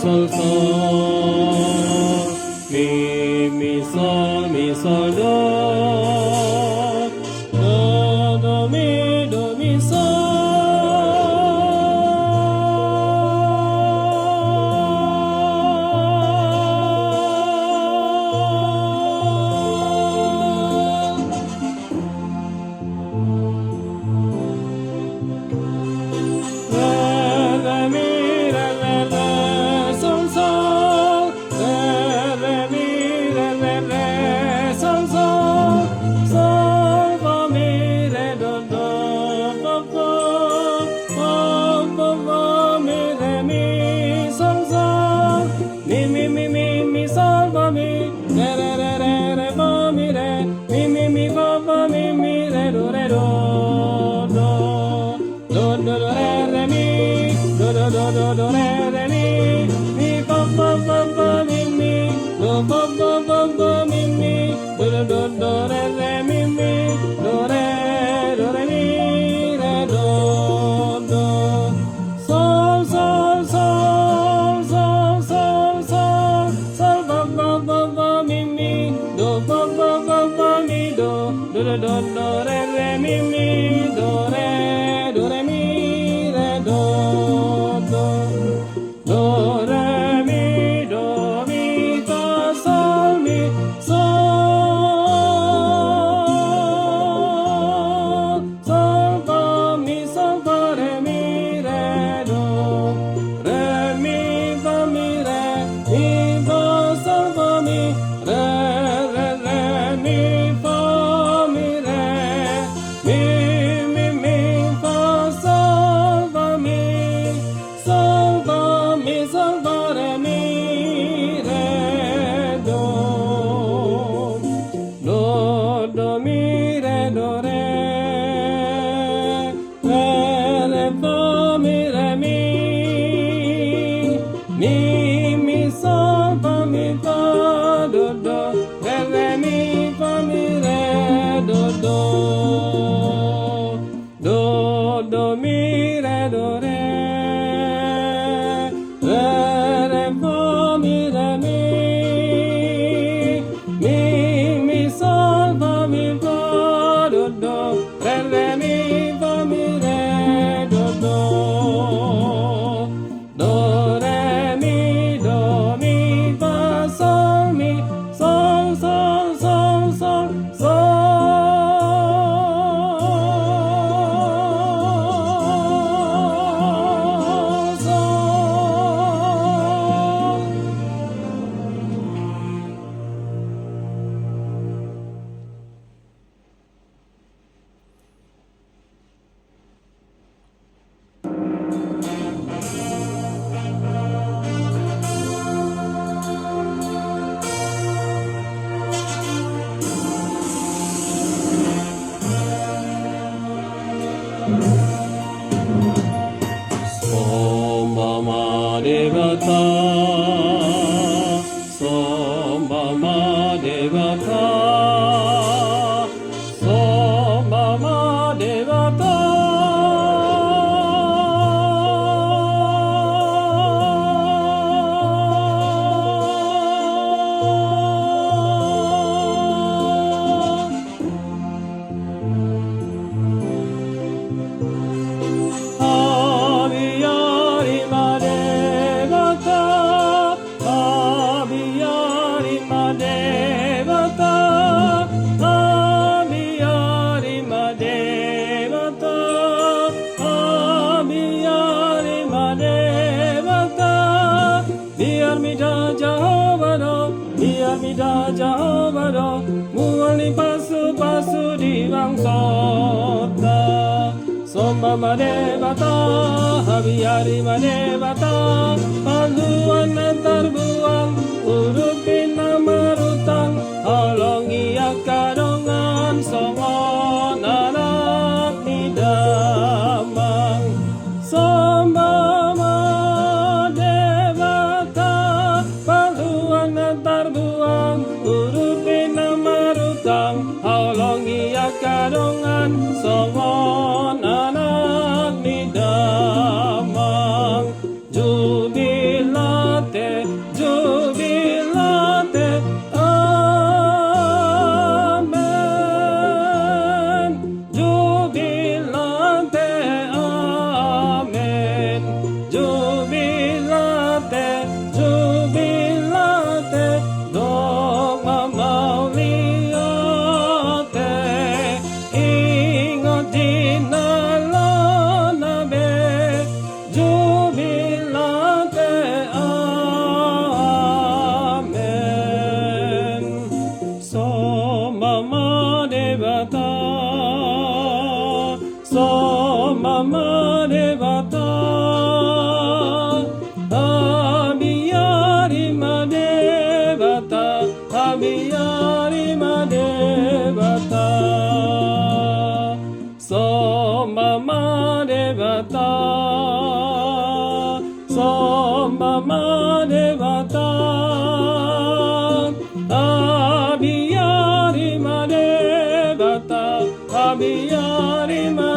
sol sol, mi sol do, do mi sol. Do re re mi fa fa fa fa mi do fa fa fa fa mi do re re mi do re mi re do sol sol sol sol sol sol sol fa fa fa fa mi do fa fa fa fa mi do re re mi do re mi re do do re mi fa sol mi sol sol fa mi sol fa re mi re do re mi fa sol fa mi re mi fa mi re mi fa sol fa mi sol fa mi sol fa re mi re do mi re do re fa mi re mi sol fa mi fa do re mi fa mi re do mi re do re fa mi re mi sol fa mi fa do re mi fa mi re do re mi fa sol mi sol sol sol sol sol Sombama devata, sombama devata, sombama devata. Jawara muali pasu divang sota sombama devata habiyari madevata panduan antar buang urupin marutang halongi akadongan songon anak nidamang sombama devata panduan antar buang urupin marutang halongi akadongan songon anak nidamang jubilate mi, ya, ri, ma,